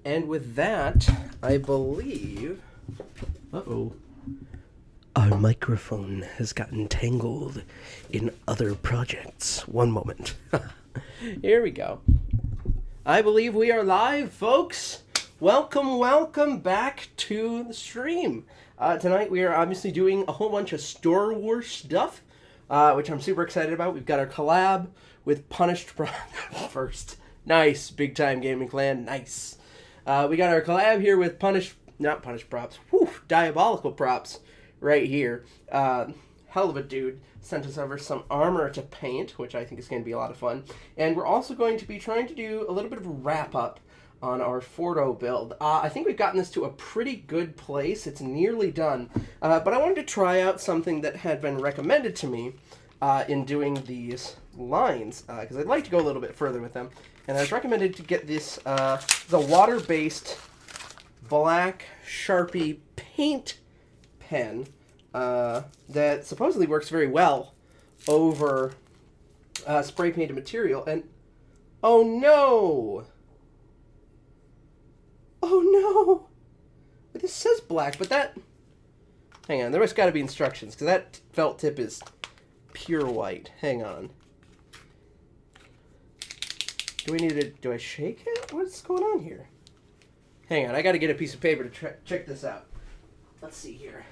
And with that, I believe... Uh-oh. Our microphone has gotten tangled in other projects. One moment. Here we go. I believe we are live, folks. Welcome back to the stream. Tonight we are obviously doing a whole bunch of Star Wars stuff, which I'm super excited about. We've got our collab with Punished first. Nice, big time gaming clan. Nice. We got our collab here with not Punished Props. Whew, Diabolical Props right here. Hell of a dude. Sent us over some armor to paint, which I think is going to be a lot of fun. And we're also going to be trying to do a little bit of a wrap-up on our Fordo build. I think we've gotten this to a pretty good place. It's nearly done. But I wanted to try out something that had been recommended to me in doing these lines, because I'd like to go a little bit further with them. And I was recommended to get this, the water-based black Sharpie paint pen that supposedly works very well over spray painted material. And oh no! Oh no! This says black, but that... Hang on, there must got to be instructions, because that felt tip is pure white. Hang on. Do I shake it? What's going on here? Hang on, I got to get a piece of paper to check this out. Let's see here.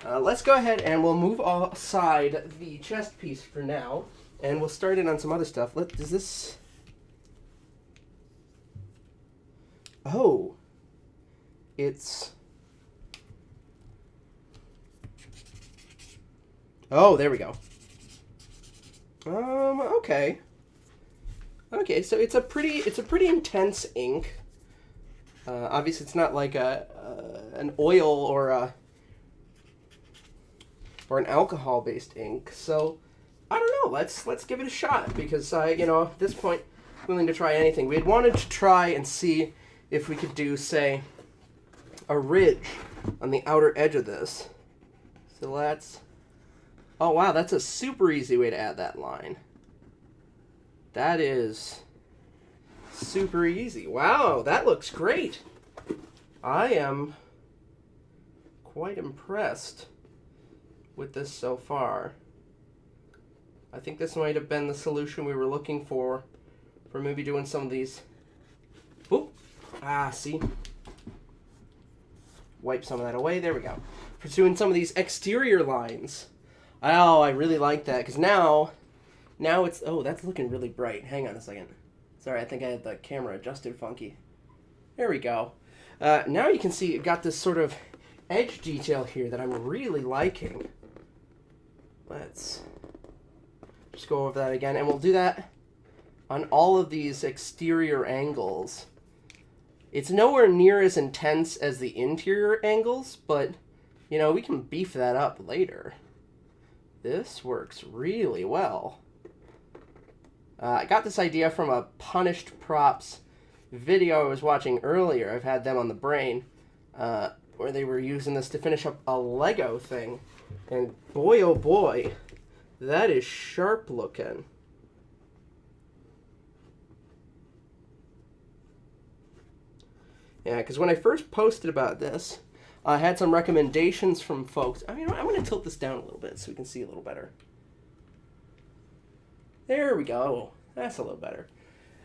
Let's go ahead and we'll move aside the chest piece for now, and we'll start in on some other stuff. Does this... Oh. It's... Oh, there we go. Okay. Okay, so it's a pretty intense ink. Obviously, it's not like an oil or an alcohol-based ink. So I don't know. Let's give it a shot, because at this point, I'm willing to try anything. We had wanted to try and see if we could do, say, a ridge on the outer edge of this. So let's... Oh wow, that's a super easy way to add that line. That is super easy. Wow, that looks great. I am quite impressed with this so far. I think this might have been the solution we were looking for maybe doing some of these. Oop. See? Wipe some of that away. There we go. For doing some of these exterior lines. Oh, I really like that, because now it's... Oh, that's looking really bright. Hang on a second. Sorry, I think I had the camera adjusted funky. There we go. Now you can see it got this sort of edge detail here that I'm really liking. Let's just go over that again, and we'll do that on all of these exterior angles. It's nowhere near as intense as the interior angles, but, we can beef that up later. This works really well. I got this idea from a Punished Props video I was watching earlier. I've had them on the brain, where they were using this to finish up a Lego thing. And boy, oh boy, that is sharp looking. Yeah, because when I first posted about this, I had some recommendations from folks. I'm going to tilt this down a little bit so we can see a little better. There we go. That's a little better.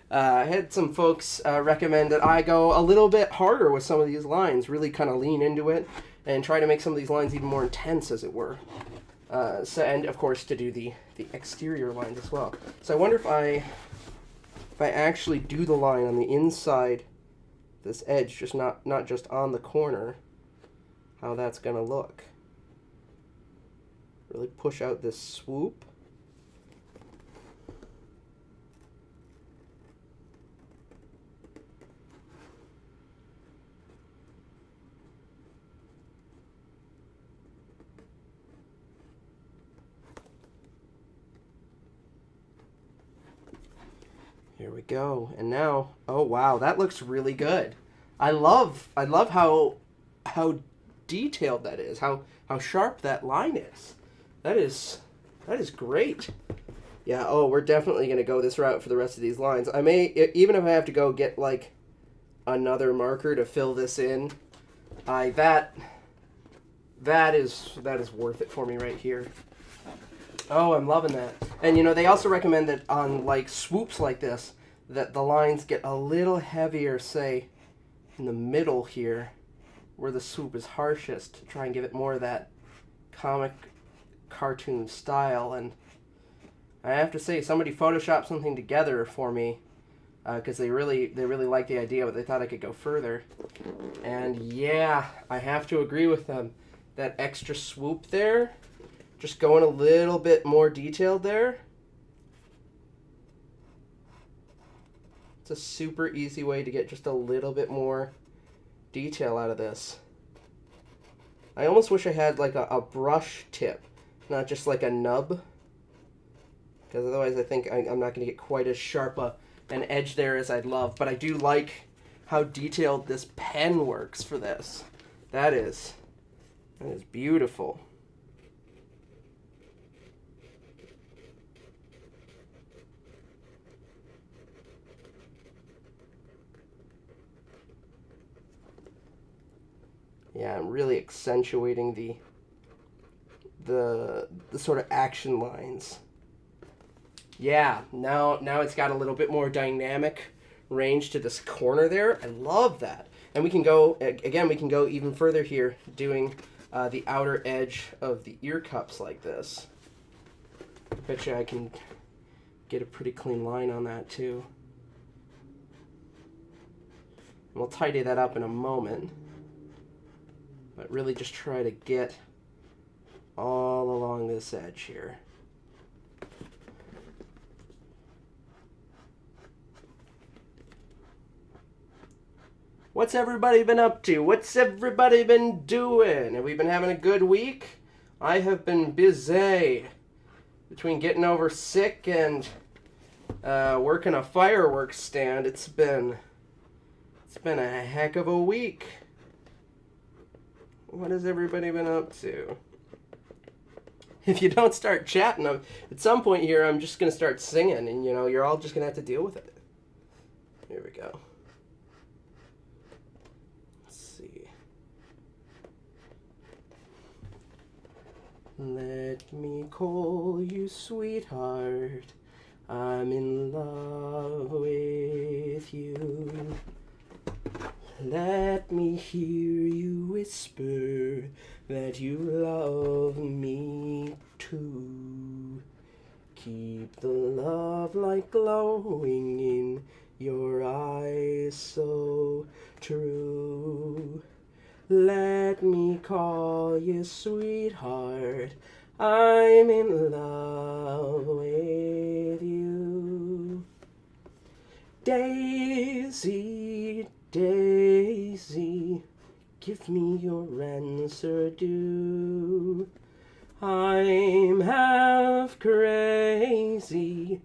I had some folks recommend that I go a little bit harder with some of these lines, really kind of lean into it, and try to make some of these lines even more intense, as it were. And, of course, to do the exterior lines as well. So I wonder if I actually do the line on the inside, this edge, just not just on the corner, how that's going to look. Really push out this swoop. Here we go. And now, oh wow, that looks really good. I love how detailed that is, how sharp that line is. That is great. Yeah, oh, we're definitely going to go this route for the rest of these lines. I may, even if I have to go get like another marker to fill this in, that is worth it for me right here. Oh, I'm loving that. And you know, they also recommend that on like swoops like this, that the lines get a little heavier, say, in the middle here, where the swoop is harshest, to try and give it more of that comic cartoon style. And I have to say, somebody photoshopped something together for me, because they really liked the idea, but they thought I could go further. And yeah, I have to agree with them. That extra swoop there, just going a little bit more detailed there. It's a super easy way to get just a little bit more detail out of this. I almost wish I had like a brush tip, not just like a nub, because otherwise I think I'm not going to get quite as sharp an edge there as I'd love. But I do like how detailed this pen works for this. That is beautiful. Yeah, I'm really accentuating the sort of action lines. Yeah, now it's got a little bit more dynamic range to this corner there. I love that. And we can go, again, we can go even further here, doing the outer edge of the ear cups like this. Bet you I can get a pretty clean line on that too. And we'll tidy that up in a moment. But really just try to get all along this edge here. What's everybody been up to? What's everybody been doing? Have we been having a good week? I have been busy. Between getting over sick and working a fireworks stand, it's been a heck of a week. What has everybody been up to? If you don't start chatting, at some point here, I'm just going to start singing, and you know, you're all just going to have to deal with it. Here we go. Let's see. Let me call you sweetheart. I'm in love with you. Let me hear you whisper that you love me too. Keep the love light glowing in your eyes so true. Let me call you sweetheart. I'm in love with you. Daisy, Daisy, give me your answer due. I'm half crazy,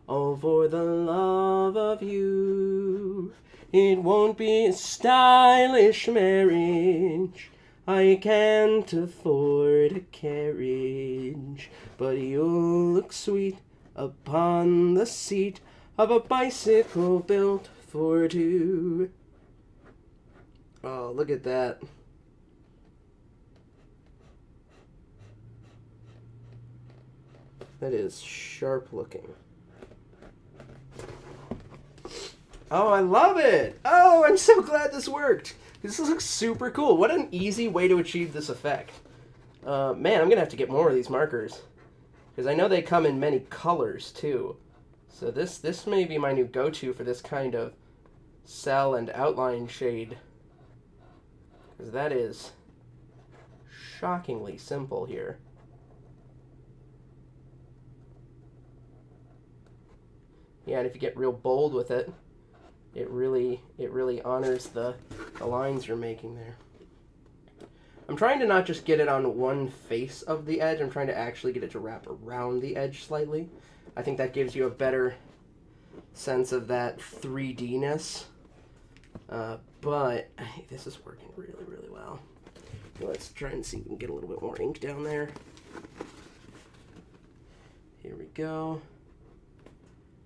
all for the love of you. It won't be a stylish marriage, I can't afford a carriage, but you'll look sweet upon the seat of a bicycle built for two. Oh, look at that. That is sharp looking. Oh, I love it! Oh, I'm so glad this worked! This looks super cool. What an easy way to achieve this effect. Man, I'm gonna have to get more of these markers, because I know they come in many colors too. So this may be my new go-to for this kind of cell and outline shade, because that is shockingly simple here. Yeah, and if you get real bold with it, it really honors the lines you're making there. I'm trying to not just get it on one face of the edge, I'm trying to actually get it to wrap around the edge slightly. I think that gives you a better sense of that 3D-ness. But this is working really, really well. Let's try and see if we can get a little bit more ink down there. Here we go.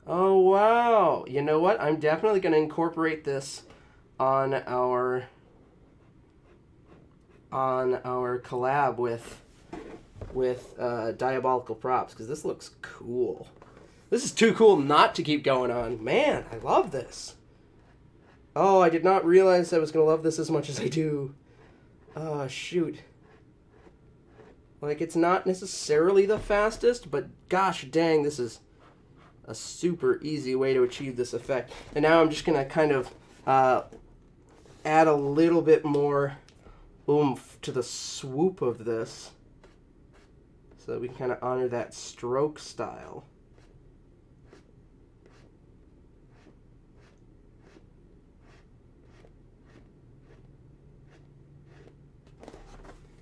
Oh, wow. You know what? I'm definitely going to incorporate this on our collab with Diabolical Props, because this looks cool. This is too cool not to keep going on. Man, I love this. Oh, I did not realize I was going to love this as much as I do. Oh, shoot. Like, it's not necessarily the fastest, but gosh dang, this is a super easy way to achieve this effect. And now I'm just going to kind of add a little bit more oomph to the swoop of this, so that we can kind of honor that stroke style.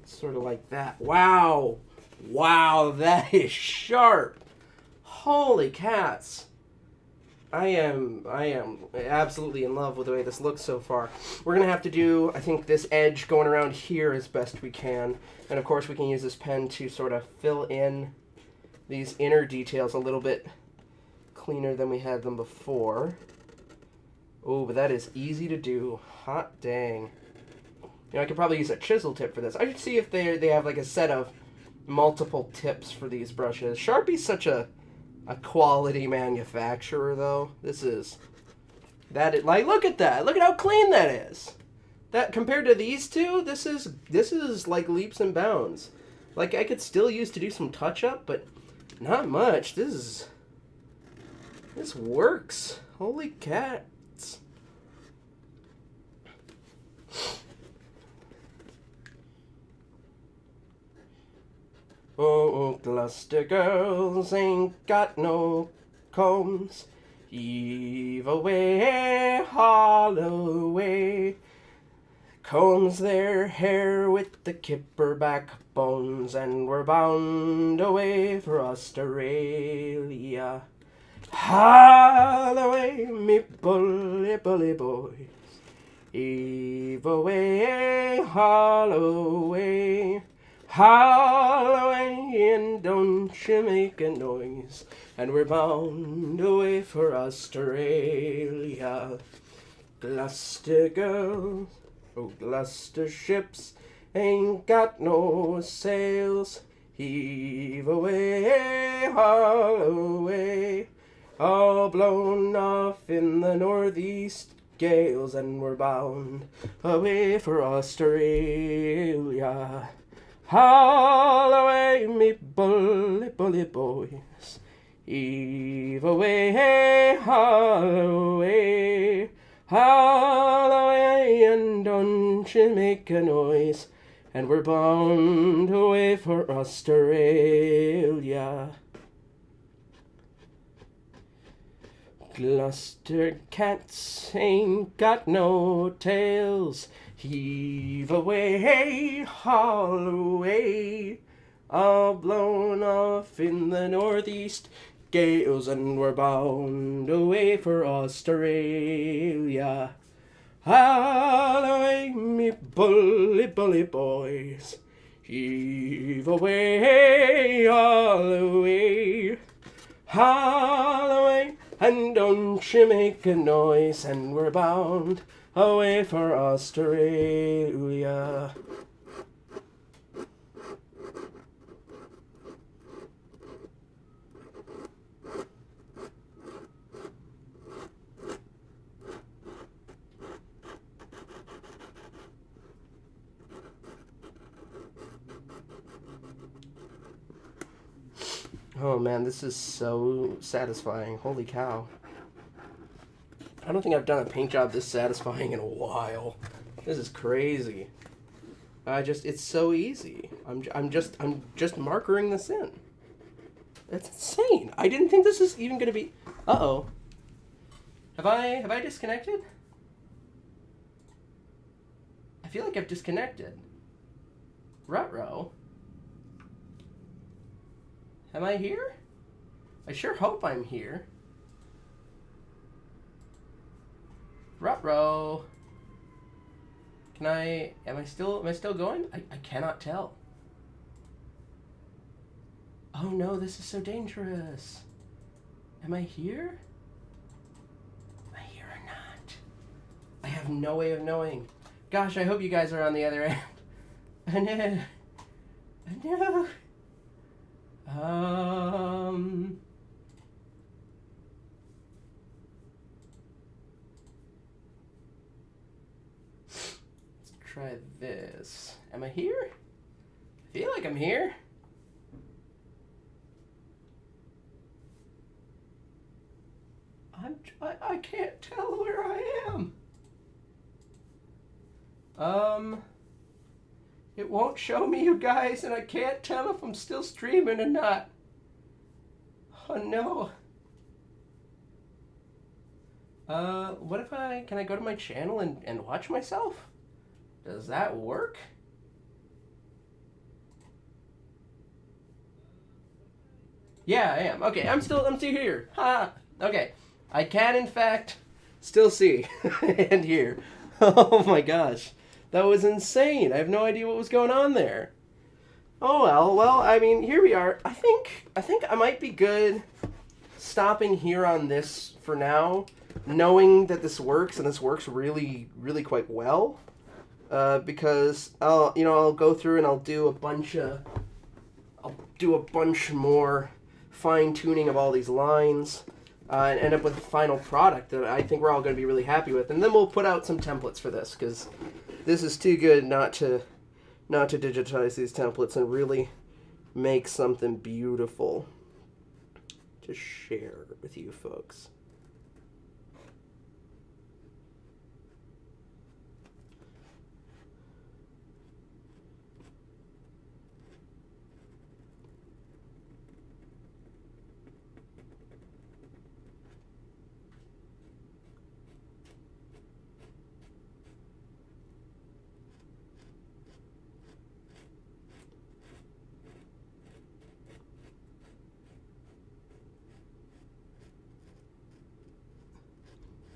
Sort of like that. Wow! Wow, that is sharp! Holy cats! I am absolutely in love with the way this looks so far. We're going to have to do, I think, this edge going around here as best we can. And of course we can use this pen to sort of fill in these inner details a little bit cleaner than we had them before. Oh, but that is easy to do. Hot dang. You know, I could probably use a chisel tip for this. I should see if they have like a set of multiple tips for these brushes. Sharpie's such a quality manufacturer, though. This is like, look at that. Look at how clean that is. That compared to these two, this is like leaps and bounds. Like, I could still use to do some touch up, but not much. This works. Holy cats. Oh, cluster girls ain't got no combs. Heave away, haul away. Combs their hair with the kipper backbones, and we're bound away for Australia. Haul away, me bully, bully boys. Heave away, haul away. Haul away, and don't you make a noise, and we're bound away for Australia. Gloucester girls, oh Gloucester ships, ain't got no sails. Heave away, haul away, all blown off in the northeast gales, and we're bound away for Australia. Haul away, me bully, bully boys. Heave away, haul away. Haul away, and don't you make a noise, and we're bound away for Australia. Gloucester cats ain't got no tails. Heave away, haul away, all blown off in the northeast gales, and we're bound away for Australia. Haul away, me bully, bully boys. Heave away, haul away, haul away, and don't you make a noise, and we're bound away for Australia. Oh man, this is so satisfying. Holy cow. I don't think I've done a paint job this satisfying in a while. This is crazy. It's so easy. I'm just markering this in. That's insane. I didn't think this is even gonna be. Uh-oh. Have I disconnected? I feel like I've disconnected. Ruh-roh. Am I here? I sure hope I'm here. Ruh-roh. Am I still going? I cannot tell. Oh no, this is so dangerous. Am I here? Am I here or not? I have have no way of knowing. Gosh, I hope you guys are on the other end. I know. I know. Let's try this. Am I here? I feel like I'm here. I can't tell where I am. It won't show me you guys, and I can't tell if I'm still streaming or not. Oh no. What if can I go to my channel and watch myself? Does that work? Yeah, I am. Okay, I'm still here. Ha! Okay. I can, in fact, still see and hear. Oh my gosh. That was insane. I have no idea what was going on there. Oh well, I mean, here we are. I think I might be good stopping here on this for now, knowing that this works, and this works really, really quite well. Because I'll go through and I'll do a bunch more fine-tuning of all these lines. And end up with a final product that I think we're all going to be really happy with. And then we'll put out some templates for this, because this is too good not to digitize these templates and really make something beautiful to share with you folks.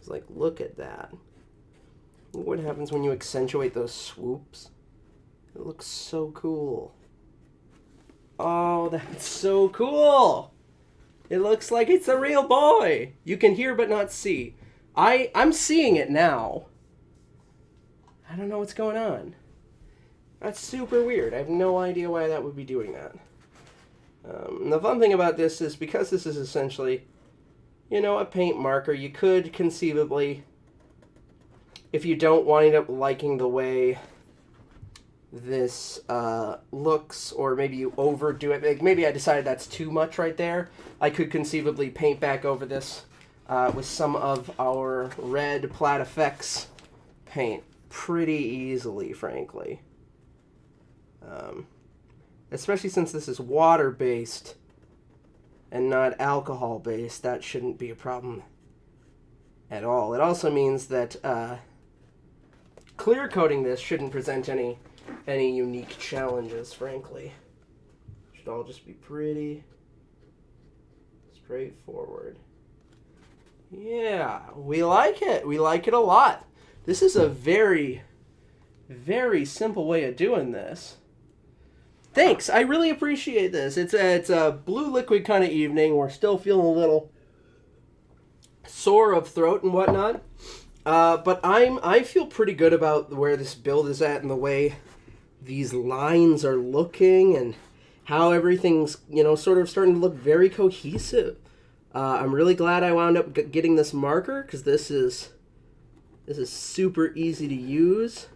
Like, look at that. Look what happens when you accentuate those swoops. It looks so cool. Oh, that's so cool. It looks like it's a real boy. You can hear but not see. I'm seeing it now. I don't know what's going on. That's super weird. I have no idea why that would be doing that. The fun thing about this is, because this is essentially, a paint marker, you could conceivably, if you don't wind up liking the way this looks, or maybe you overdo it, like maybe I decided that's too much right there, I could conceivably paint back over this with some of our red Plat Effects paint pretty easily, frankly. Especially since this is water-based and not alcohol-based, that shouldn't be a problem at all. It also means that clear coating this shouldn't present any unique challenges, frankly. Should all just be pretty straightforward. Yeah, we like it. We like it a lot. This is a very, very simple way of doing this. Thanks, I really appreciate this. It's a blue liquid kind of evening. We're still feeling a little sore of throat and whatnot. But I feel pretty good about where this build is at and the way these lines are looking and how everything's, sort of starting to look very cohesive. I'm really glad I wound up getting this marker, because this is super easy to use.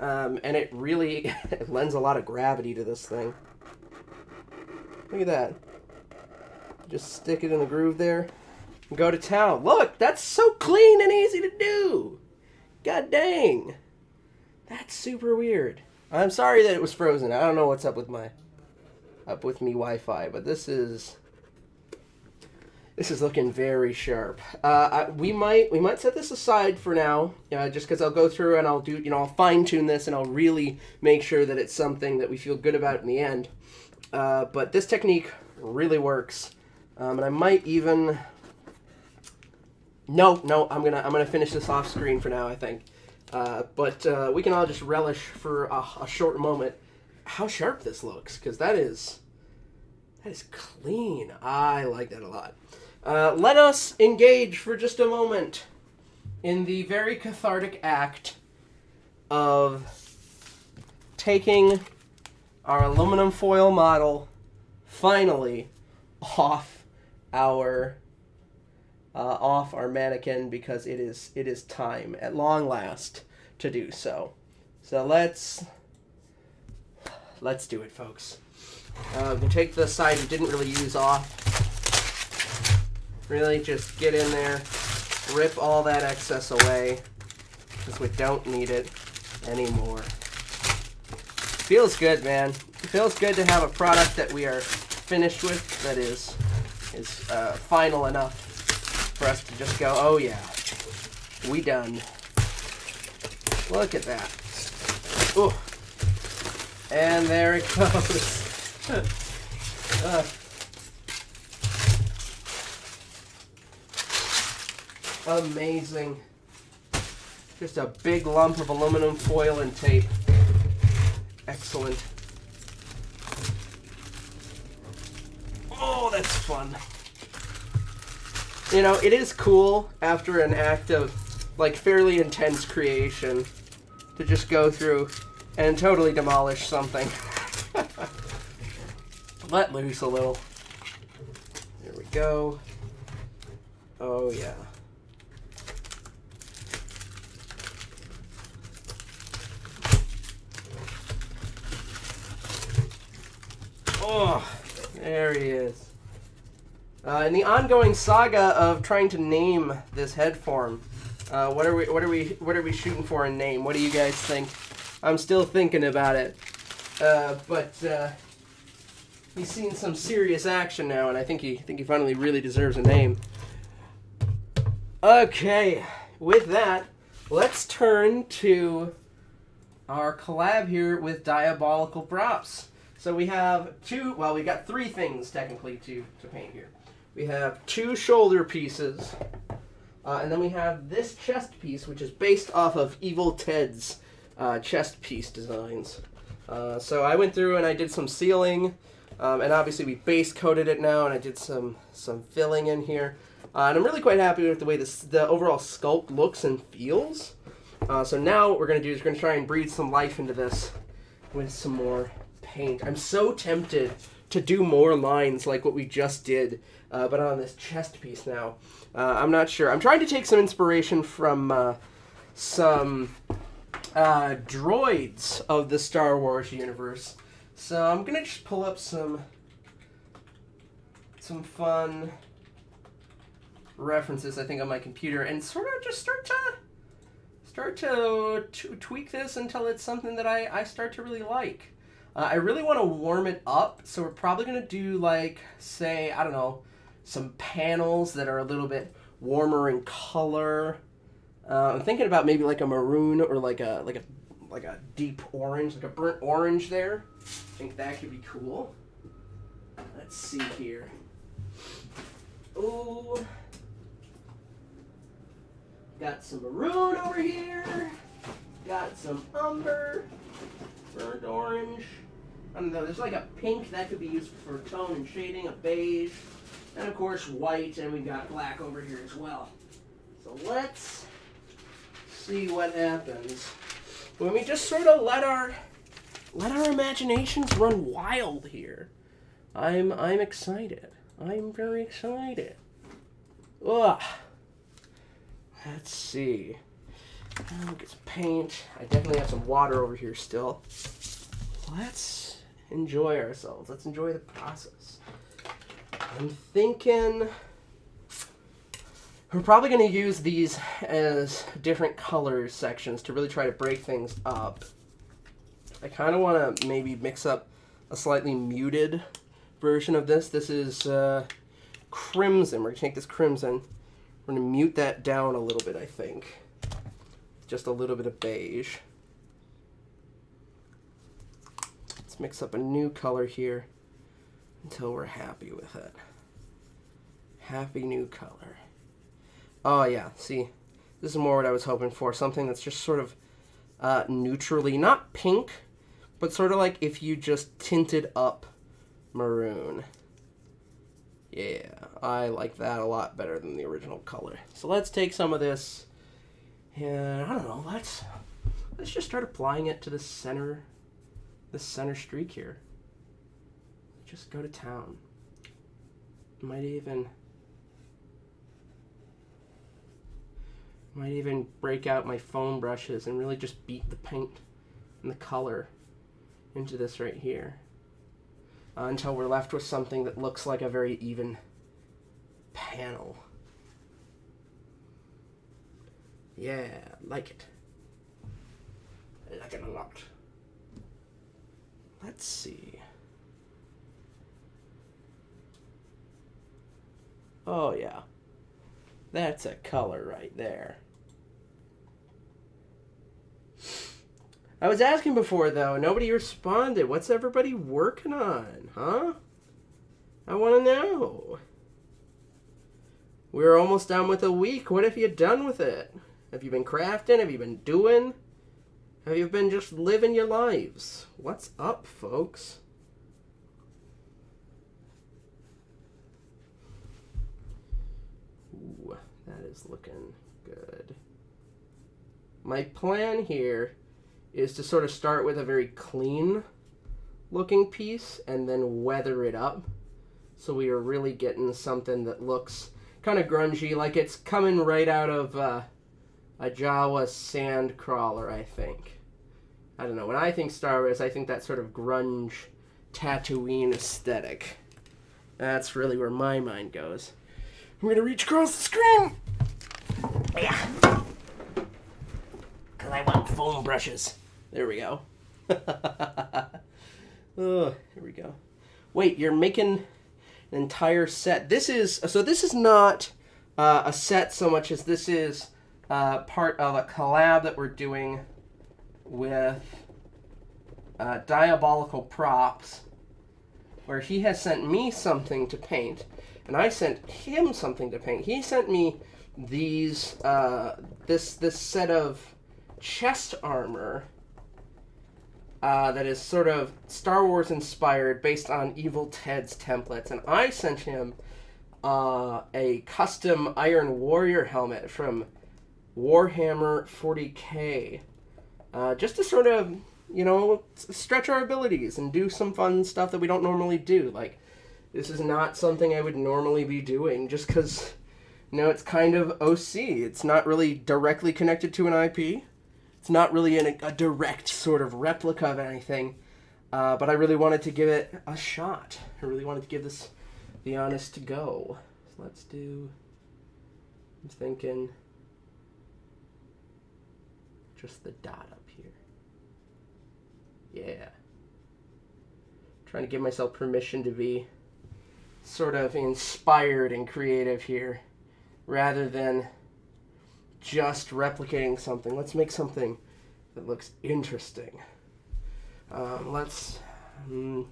And it really it lends a lot of gravity to this thing. Look at that. Just stick it in the groove there and go to town. Look, that's so clean and easy to do. God dang. That's super weird. I'm sorry that it was frozen. I don't know what's up with me Wi-Fi, but this is looking very sharp. We might set this aside for now, just because I'll go through and I'll do, I'll fine tune this and I'll really make sure that it's something that we feel good about in the end. But this technique really works, and I might even. No, I'm gonna finish this off screen for now, I think. But we can all just relish for a short moment how sharp this looks, because that is clean. I like that a lot. Let us engage for just a moment in the very cathartic act of taking our aluminum foil model finally off our mannequin, because it is time at long last to do so. So let's do it, folks. We can take the side we didn't really use off. Really just get in there, rip all that excess away, because we don't need it anymore. Feels good, man. It feels good to have a product that we are finished with, that is final enough for us to just go, oh yeah, we done. Look at that. Ooh. And there it goes. Amazing. Just a big lump of aluminum foil and tape. Excellent. Oh, that's fun. You know, it is cool after an act of, like, fairly intense creation to just go through and totally demolish something. Let loose a little. There we go. Oh, yeah. Oh, there he is. In the ongoing saga of trying to name this head form, what are we shooting for in name? What do you guys think? I'm still thinking about it, but he's seen some serious action now, and I think he finally really deserves a name. Okay, with that, let's turn to our collab here with Diabolical Props. So we have we got three things technically to paint here. We have two shoulder pieces, and then we have this chest piece, which is based off of Evil Ted's chest piece designs. So I went through and I did some sealing, and obviously we base coated it now, and I did some filling in here. And I'm really quite happy with the way the overall sculpt looks and feels. So now what we're going to do is we're going to try and breathe some life into this with some more paint. I'm so tempted to do more lines like what we just did, but on this chest piece now. I'm not sure. I'm trying to take some inspiration from some droids of the Star Wars universe. So I'm going to just pull up some fun references, I think, on my computer, and sort of just start to tweak this until it's something that I start to really like. I really want to warm it up, so we're probably going to do, like, say, I don't know, some panels that are a little bit warmer in color. I'm thinking about maybe like a maroon or like a deep orange, like a burnt orange there. I think that could be cool. Let's see here. Ooh. Got some maroon over here. Got some umber. Burnt orange. I don't know, there's like a pink that could be used for tone and shading, a beige, and of course white, and we've got black over here as well. So let's see what happens when we just sort of let our imaginations run wild here. I'm excited. I'm very excited. Ugh. Let's see. I'll get some paint. I definitely have some water over here still. Let's enjoy ourselves. Let's enjoy the process. I'm thinking we're probably going to use these as different color sections to really try to break things up. I kind of want to maybe mix up a slightly muted version of this. This is crimson. We're going to take this crimson. We're going to mute that down a little bit, I think. Just a little bit of beige. Let's mix up a new color here until we're happy with it. Happy new color. Oh yeah, see, this is more what I was hoping for. Something that's just sort of neutrally, not pink, but sort of like if you just tinted up maroon. Yeah, I like that a lot better than the original color. So let's take some of this And I don't know, let's just start applying it to the center streak here. Just go to town. Might even break out my foam brushes and really just beat the paint and the color into this right here until we're left with something that looks like a very even panel. Yeah, like it. I like it a lot. Let's see. Oh yeah, that's a color right there. I was asking before though, nobody responded. What's everybody working on, huh? I want to know. We're almost done with a week. What have you done with it? Have you been crafting? Have you been doing? Have you been just living your lives? What's up, folks? Ooh, that is looking good. My plan here is to sort of start with a very clean looking piece and then weather it up. So we are really getting something that looks kind of grungy, like it's coming right out of a Jawa sand crawler, I think. I don't know. When I think Star Wars, I think that sort of grunge Tatooine aesthetic. That's really where my mind goes. I'm going to reach across the screen. Yeah. Because I want foam brushes. There we go. Oh, here we go. Wait, you're making an entire set. This is not a set so much as this is part of a collab that we're doing with Diabolical Props, where he has sent me something to paint, and I sent him something to paint. He sent me these this set of chest armor that is sort of Star Wars inspired, based on Evil Ted's templates, and I sent him a custom Iron Warrior helmet from Warhammer 40K, just to sort of, you know, stretch our abilities and do some fun stuff that we don't normally do. Like, this is not something I would normally be doing, just because, you know, it's kind of OC. It's not really directly connected to an IP. It's not really a direct sort of replica of anything, but I really wanted to give it a shot. I really wanted to give this the honest to go. So let's do, I'm thinking, just the dot up here. Yeah. Trying to give myself permission to be sort of inspired and creative here, rather than just replicating something. Let's make something that looks interesting. I don't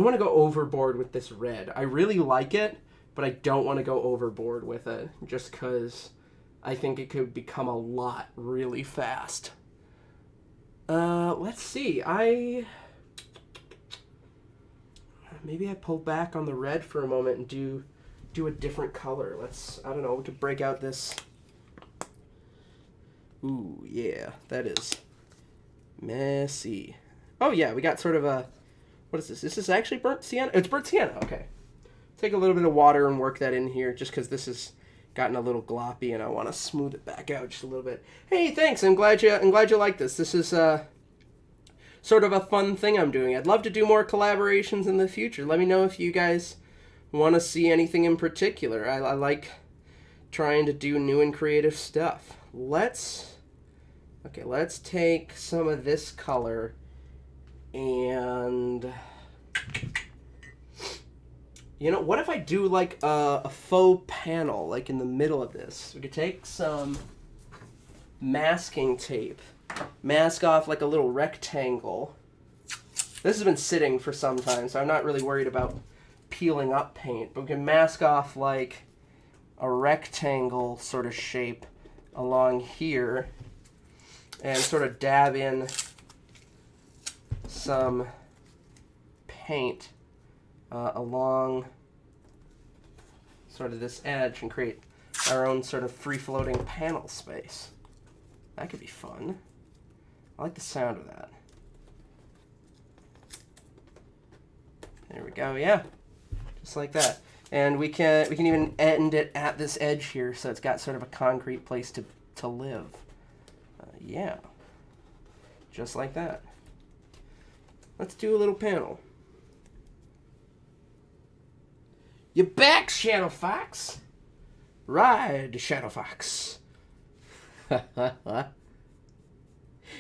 want to go overboard with this red. I really like it, but I don't want to go overboard with it, just because I think it could become a lot really fast. Let's see. Maybe I pull back on the red for a moment and do a different color. I don't know, we could break out this. Ooh, yeah, that is messy. Oh yeah, we got sort of a, what is this? This is actually burnt sienna? It's burnt sienna, okay. Take a little bit of water and work that in here, just because this has gotten a little gloppy and I want to smooth it back out just a little bit. Hey, thanks, I'm glad you like this. This is sort of a fun thing I'm doing. I'd love to do more collaborations in the future. Let me know if you guys want to see anything in particular. I like trying to do new and creative stuff. Let's take some of this color and, you know, what if I do like a faux panel, like in the middle of this? We could take some masking tape, mask off like a little rectangle. This has been sitting for some time, so I'm not really worried about peeling up paint, but we can mask off like a rectangle sort of shape along here and sort of dab in some paint along sort of this edge and create our own sort of free-floating panel space. That could be fun. I like the sound of that. There we go, yeah. Just like that. And we can even end it at this edge here, so it's got sort of a concrete place to live. Yeah. Just like that. Let's do a little panel. You back, Shadow Fox? Ride, Shadow Fox.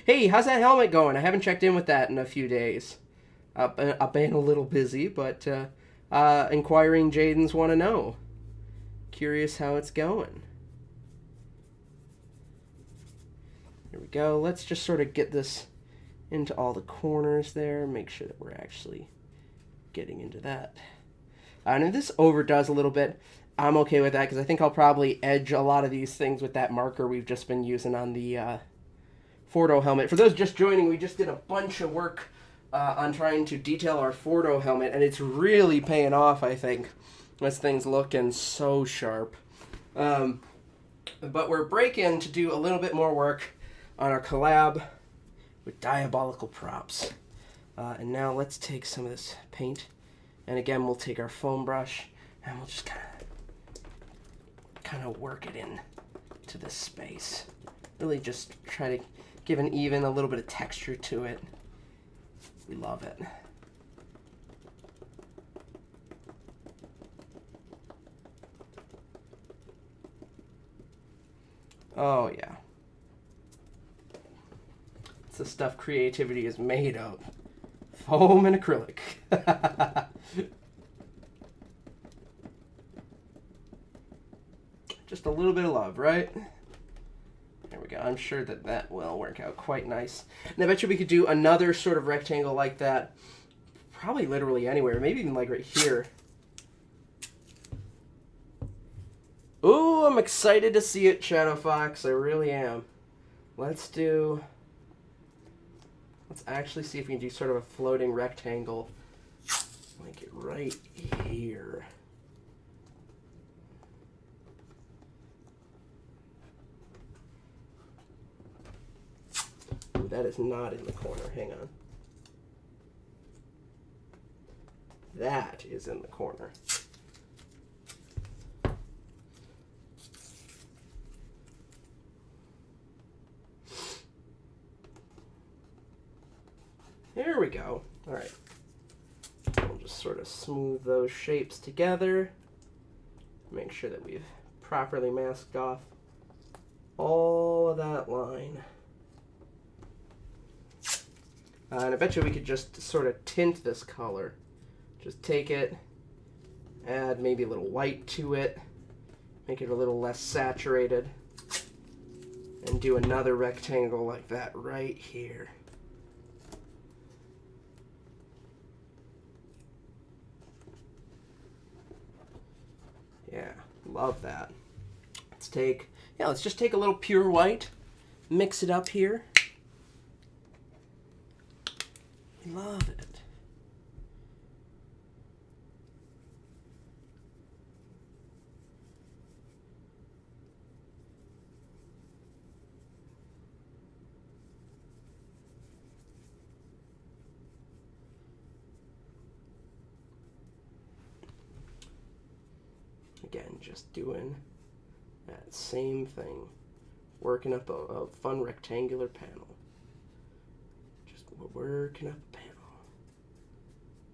Hey, how's that helmet going? I haven't checked in with that in a few days. I've been a little busy, but inquiring Jadens want to know. Curious how it's going. There we go. Let's just sort of get this into all the corners there. Make sure that we're actually getting into that. And if this overdoes a little bit, I'm okay with that because I think I'll probably edge a lot of these things with that marker we've just been using on the Fordo helmet. For those just joining, we just did a bunch of work on trying to detail our Fordo helmet, and it's really paying off, I think. This thing's looking so sharp. But we're breaking to do a little bit more work on our collab with Diabolical Props. And now let's take some of this paint, and again we'll take our foam brush and we'll just kind of work it in to this space. Really just try to give a little bit of texture to it. We love it. Oh yeah. It's the stuff creativity is made of. Foam and acrylic. Just a little bit of love, right? There we go. I'm sure that that will work out quite nice. And I bet you we could do another sort of rectangle like that. Probably literally anywhere. Maybe even like right here. Ooh, I'm excited to see it, Shadow Fox. I really am. Let's actually see if we can do sort of a floating rectangle. Like it right here. Ooh, that is not in the corner. Hang on. That is in the corner. There we go. All right. We'll just sort of smooth those shapes together. Make sure that we've properly masked off all of that line. And I bet you we could just sort of tint this color. Just take it, add maybe a little white to it, make it a little less saturated, and do another rectangle like that right here. Yeah, love that. Let's just take a little pure white, mix it up here. Love it. Again, just doing that same thing, working up a fun rectangular panel. Just working up a panel.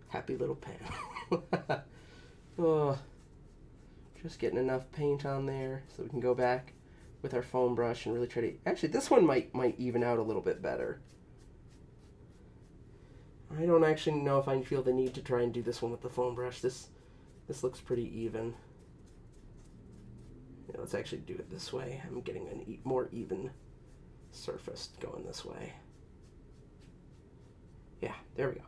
Happy little panel. Oh, just getting enough paint on there so we can go back with our foam brush and really try to... Actually, this one might even out a little bit better. I don't actually know if I feel the need to try and do this one with the foam brush. This looks pretty even. Yeah, let's actually do it this way. I'm getting a more even surface going this way. Yeah, there we go.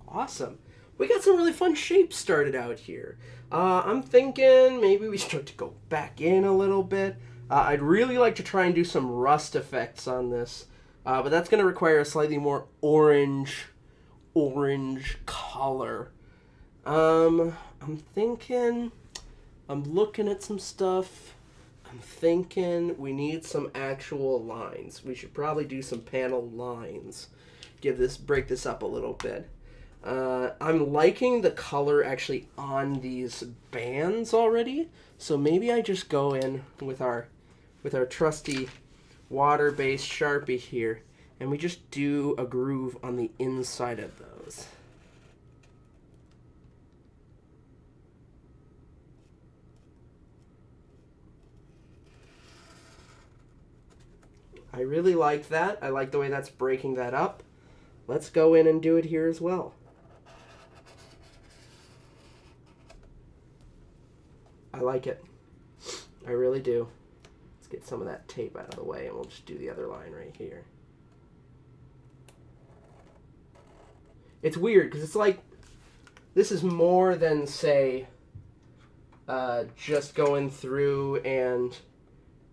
Awesome. We got some really fun shapes started out here. I'm thinking maybe we start to go back in a little bit. I'd really like to try and do some rust effects on this, but that's going to require a slightly more orange color. I'm looking at some stuff. I'm thinking we need some actual lines. We should probably do some panel lines. Break this up a little bit. I'm liking the color actually on these bands already. So maybe I just go in with our trusty water-based Sharpie here, and we just do a groove on the inside of those. I really like that. I like the way that's breaking that up. Let's go in and do it here as well. I like it. I really do. Let's get some of that tape out of the way and we'll just do the other line right here. It's weird because it's like this is more than, say, just going through and,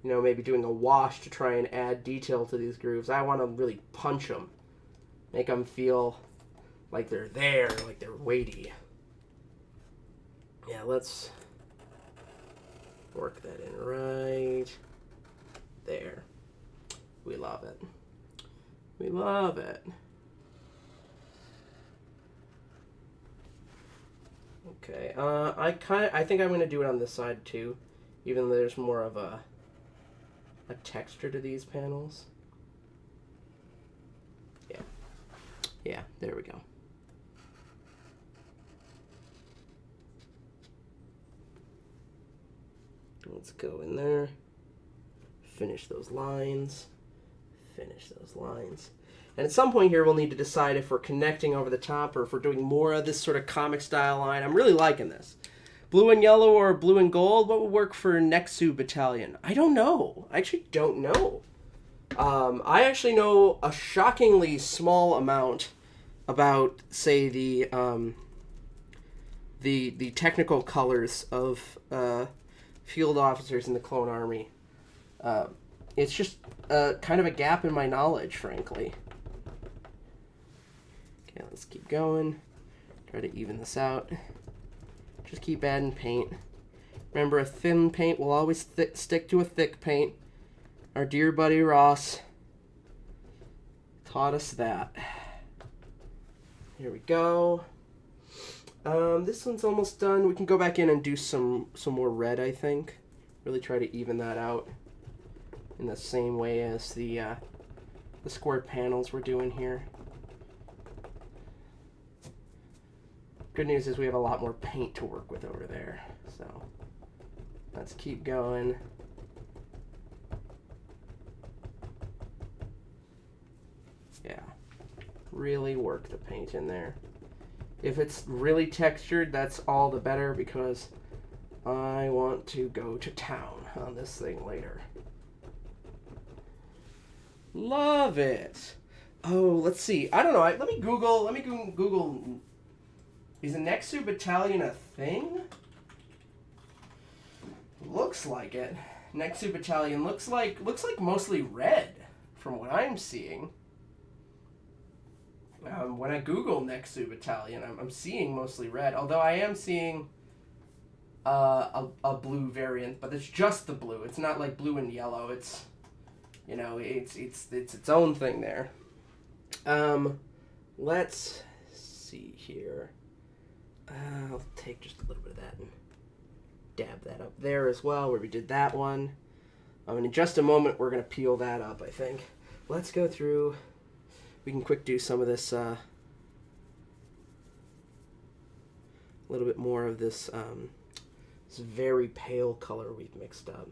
you know, maybe doing a wash to try and add detail to these grooves. I want to really punch them. Make them feel like they're there, like they're weighty. Yeah, let's work that in right there. We love it. We love it. Okay, I think I'm going to do it on this side too, even though there's more of a texture to these panels. Yeah, there we go. Let's go in there, finish those lines, And at some point here, we'll need to decide if we're connecting over the top or if we're doing more of this sort of comic style line. I'm really liking this. Blue and yellow or blue and gold, what would work for Nexu Battalion? I don't know. I actually don't know. I actually know a shockingly small amount about, say, the technical colors of field officers in the Clone Army. It's just kind of a gap in my knowledge, frankly. Okay, let's keep going. Try to even this out. Just keep adding paint. Remember, a thin paint will always stick to a thick paint. Our dear buddy Ross taught us that. Here we go. This one's almost done. We can go back in and do some more red, I think. Really try to even that out in the same way as the square panels we're doing here. Good news is we have a lot more paint to work with over there. So let's keep going. Yeah, really work the paint in there. If it's really textured, that's all the better because I want to go to town on this thing later. Love it. Oh, let's see. I don't know. Let me Google. Is a Nexu Battalion a thing? Looks like it. Nexu Battalion looks like mostly red from what I'm seeing. When I Google Nexu Battalion, I'm seeing mostly red. Although I am seeing a blue variant, but it's just the blue. It's not like blue and yellow. It's, you know, it's its own thing there. Let's see here. I'll take just a little bit of that and dab that up there as well, where we did that one. And in just a moment, we're going to peel that up, I think. Let's go through. We can quick do some of this, a little bit more of this, this very pale color we've mixed up.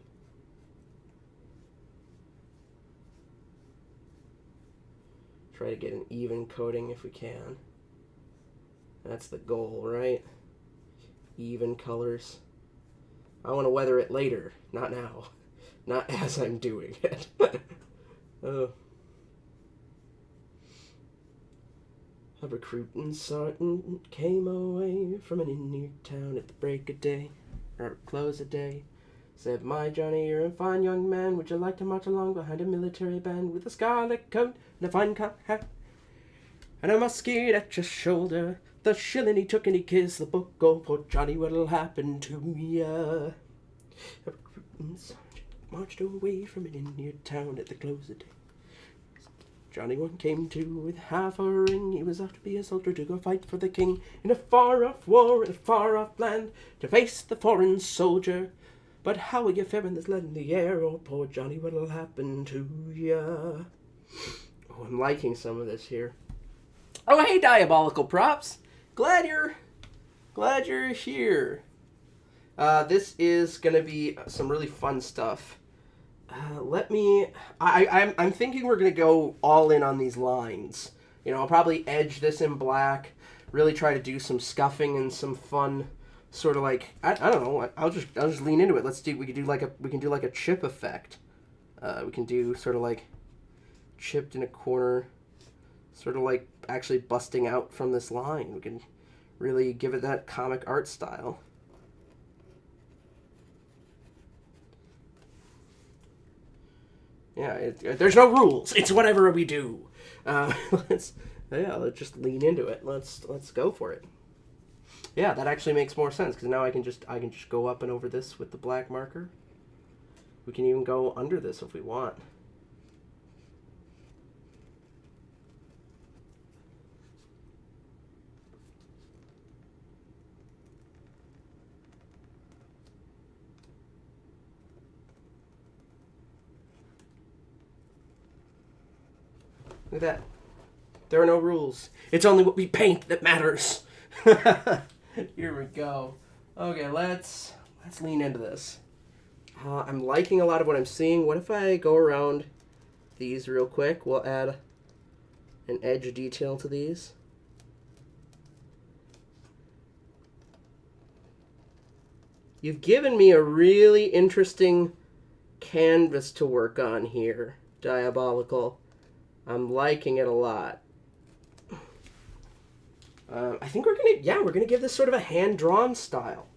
Try to get an even coating if we can. That's the goal, right? Even colors. I want to weather it later, not now. Not as I'm doing it. Oh. A recruiting sergeant came away from an Indian town at the break of day, or close of day. Said, "My Johnny, you're a fine young man. Would you like to march along behind a military band with a scarlet coat and a fine cocked hat and a musket at your shoulder? The shilling he took and he kissed the book. Oh, poor Johnny, what'll happen to ya?" A recruiting sergeant marched away from an Indian town at the close of day. Johnny one came to with half a ring. He was off to be a soldier to go fight for the king in a far-off war in a far-off land to face the foreign soldier. But how will you fare in this lead in the air? Oh, poor Johnny, what'll happen to ya? Oh, I'm liking some of this here. Oh, hey, Diabolical Props. Glad you're here. This is gonna be some really fun stuff. I'm thinking we're gonna go all in on these lines. You know, I'll probably edge this in black, really try to do some scuffing and some fun sort of like, I don't know, I'll just lean into it. We can do like a chip effect. We can do sort of like chipped in a corner, sort of like actually busting out from this line. We can really give it that comic art style. Yeah, there's no rules. It's whatever we do. Let's just lean into it. Let's go for it. Yeah, that actually makes more sense because now I can just go up and over this with the black marker. We can even go under this if we want. Look at that. There are no rules. It's only what we paint that matters. Here we go. Okay, let's lean into this. I'm liking a lot of what I'm seeing. What if I go around these real quick? We'll add an edge detail to these. You've given me a really interesting canvas to work on here, Diabolical. I'm liking it a lot. I think we're gonna give this sort of a hand-drawn style.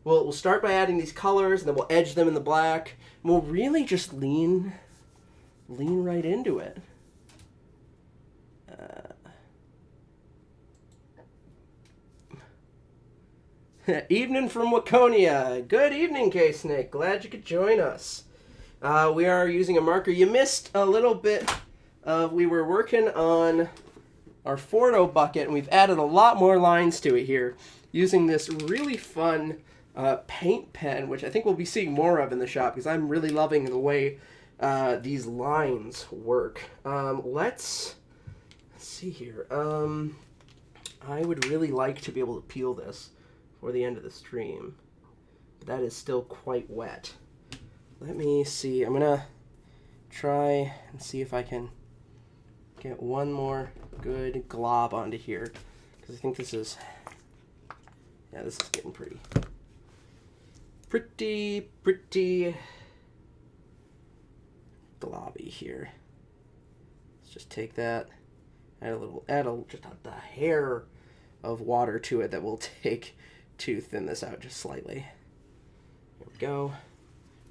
We'll start by adding these colors, and then we'll edge them in the black, and we'll really just lean right into it. Evening from Waconia. Good evening, K-Snake. Glad you could join us. We are using a marker. You missed a little bit. We were working on our Fordo Bucket, and we've added a lot more lines to it here using this really fun paint pen, which I think we'll be seeing more of in the shop because I'm really loving the way these lines work. Let's see here. I would really like to be able to peel this for the end of the stream, but that is still quite wet. Let me see. I'm going to try and see if I can get one more good glob onto here, because I think this is getting pretty globby here. Let's just take that, add just a hair of water to it that will take to thin this out just slightly. Here we go.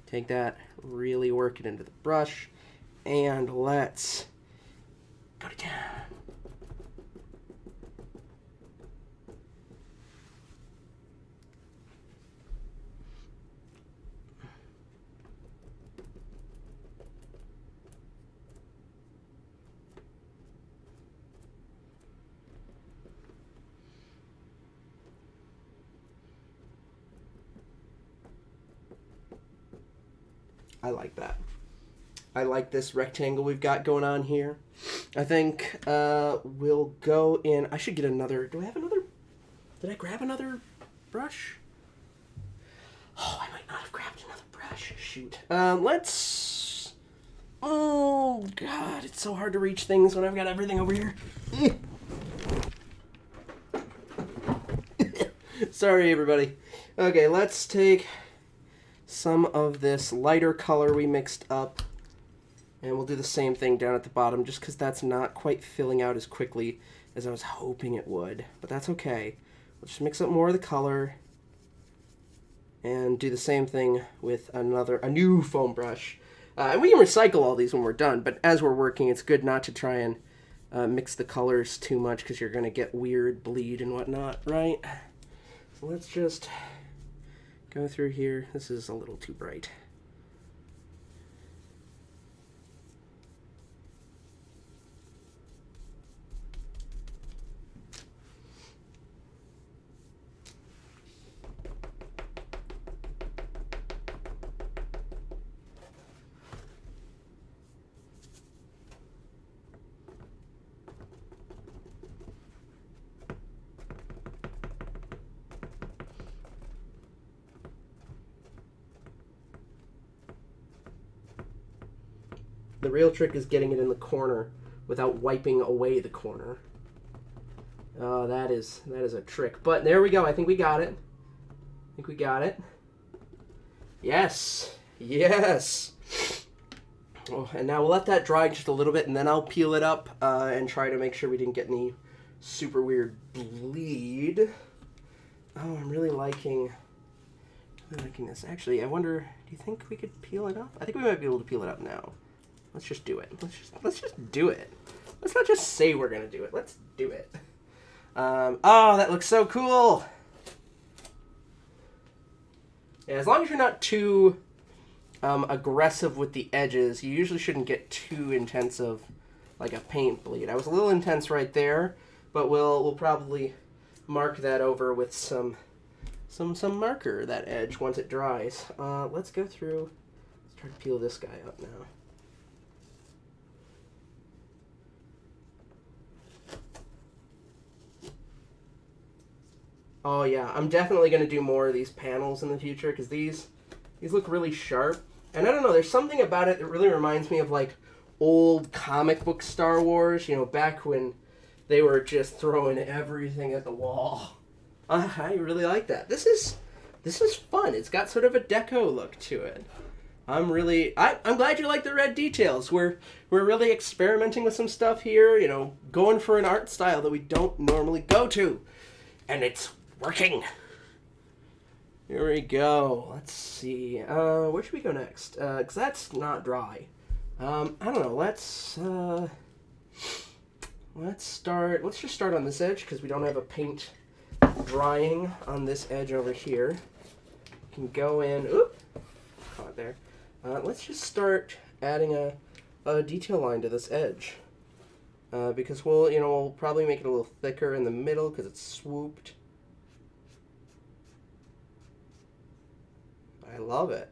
Take that, really work it into the brush, and let's go to town. I like that. I like this rectangle we've got going on here. I think we'll go in. I should get another. Do I have another? Did I grab another brush? Oh, I might not have grabbed another brush. Shoot. Let's. Oh, God. It's so hard to reach things when I've got everything over here. Sorry, everybody. Okay, let's take some of this lighter color we mixed up, and we'll do the same thing down at the bottom just because that's not quite filling out as quickly as I was hoping it would, but that's okay. We'll just mix up more of the color and do the same thing with a new foam brush. And we can recycle all these when we're done, but as we're working, it's good not to try and mix the colors too much because you're going to get weird bleed and whatnot, right? So let's just go through here. This is a little too bright. The real trick is getting it in the corner without wiping away the corner. Oh, that is a trick. But there we go. I think we got it. Yes. Yes. Oh, and now we'll let that dry just a little bit, and then I'll peel it up and try to make sure we didn't get any super weird bleed. Oh, I'm really liking this. Actually, I wonder, do you think we could peel it up? I think we might be able to peel it up now. Let's just do it. Let's just do it. Let's not just say we're gonna do it. Let's do it. Oh, that looks so cool. Yeah, as long as you're not too aggressive with the edges, you usually shouldn't get too intense of like a paint bleed. I was a little intense right there, but we'll probably mark that over with some marker, that edge, once it dries. Let's go through. Let's try to peel this guy up now. Oh yeah, I'm definitely going to do more of these panels in the future because these look really sharp. And I don't know, there's something about it that really reminds me of like old comic book Star Wars, you know, back when they were just throwing everything at the wall. I really like that. This is fun. It's got sort of a deco look to it. I'm glad you like the red details. We're really experimenting with some stuff here, you know, going for an art style that we don't normally go to. And it's working. Here we go. Let's see. Where should we go next? Because that's not dry. I don't know. Let's just start on this edge because we don't have a paint drying on this edge over here. We can go in. Oop, caught there. Let's just start adding a detail line to this edge because we'll probably make it a little thicker in the middle because it's swooped. I love it.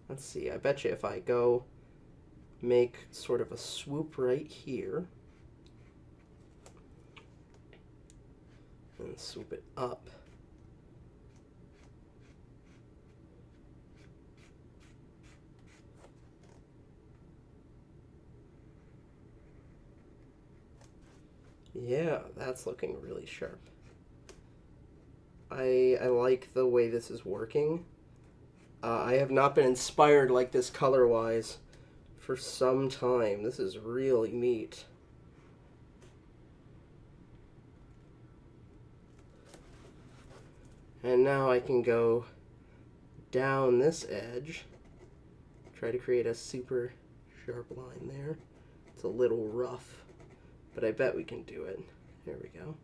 Let's see, I bet you if I go make sort of a swoop right here and swoop it up. Yeah, that's looking really sharp. I like the way this is working. I have not been inspired like this color-wise for some time. This is really neat. And now I can go down this edge, try to create a super sharp line there. It's a little rough, but I bet we can do it. There we go.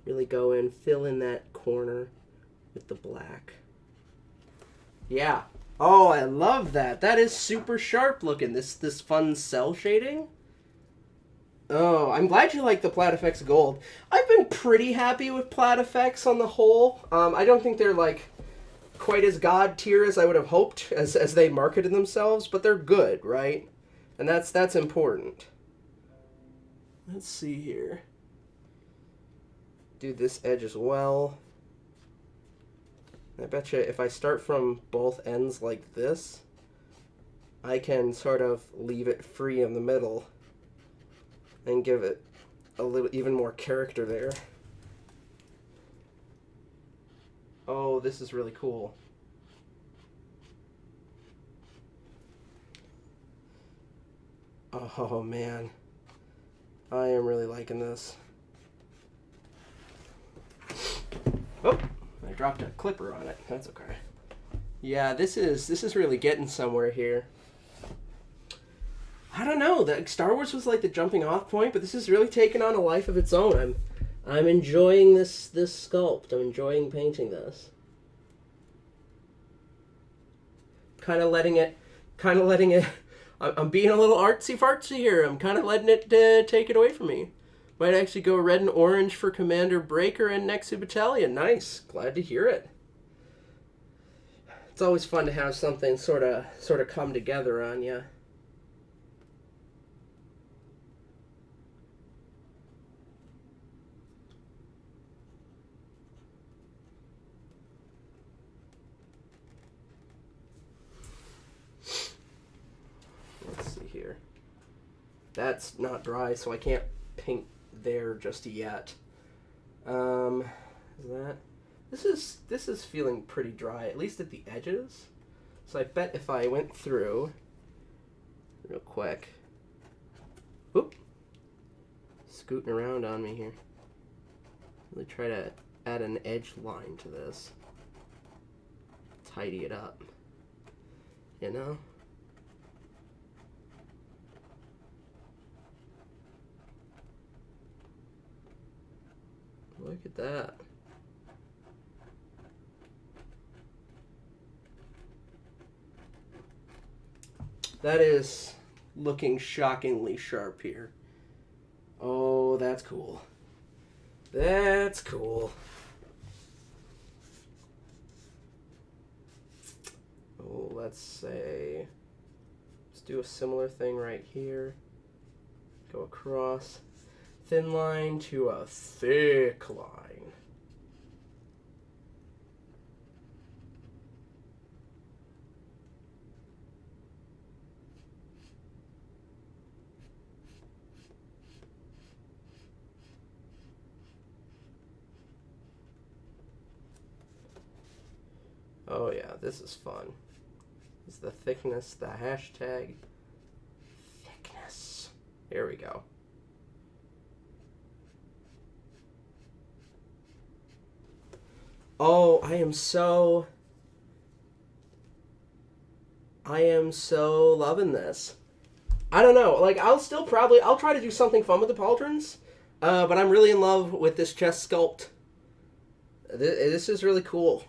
Really go in, fill in that corner with the black. Yeah. Oh, I love that. That is super sharp looking. This fun cell shading. Oh, I'm glad you like the Plat Effects Gold. I've been pretty happy with Plat Effects on the whole. I don't think they're like quite as god tier as I would have hoped as they marketed themselves, but they're good, right? And that's important. Let's see here. Do this edge as well. I bet you if I start from both ends like this, I can sort of leave it free in the middle and give it a little even more character there. Oh, this is really cool. Oh man, I am really liking this. Oh, I dropped a clipper on it. That's okay. Yeah, this is really getting somewhere here. I don't know. That Star Wars was like the jumping off point, but this is really taking on a life of its own. I'm enjoying this sculpt. I'm enjoying painting this. kind of letting it, I'm being a little artsy fartsy here. I'm kind of letting it take it away from me. Might actually go red and orange for Commander Breaker and Nexu Battalion. Nice. Glad to hear it. It's always fun to have something sort of come together on you. Let's see here. That's not dry, so I can't paint there just yet. Is that? This is feeling pretty dry, at least at the edges. So I bet if I went through real quick, whoop, scooting around on me here. Really try to add an edge line to this, tidy it up, you know. Look at that. That is looking shockingly sharp here. Oh, that's cool. That's cool. Oh, let's say, let's do a similar thing right here. Go across. Thin line to a thick line. Oh yeah, this is fun. It's the thickness, the hashtag thickness. Here we go. Oh, I am so loving this. I don't know, like I'll try to do something fun with the pauldrons, but I'm really in love with this chest sculpt. This is really cool.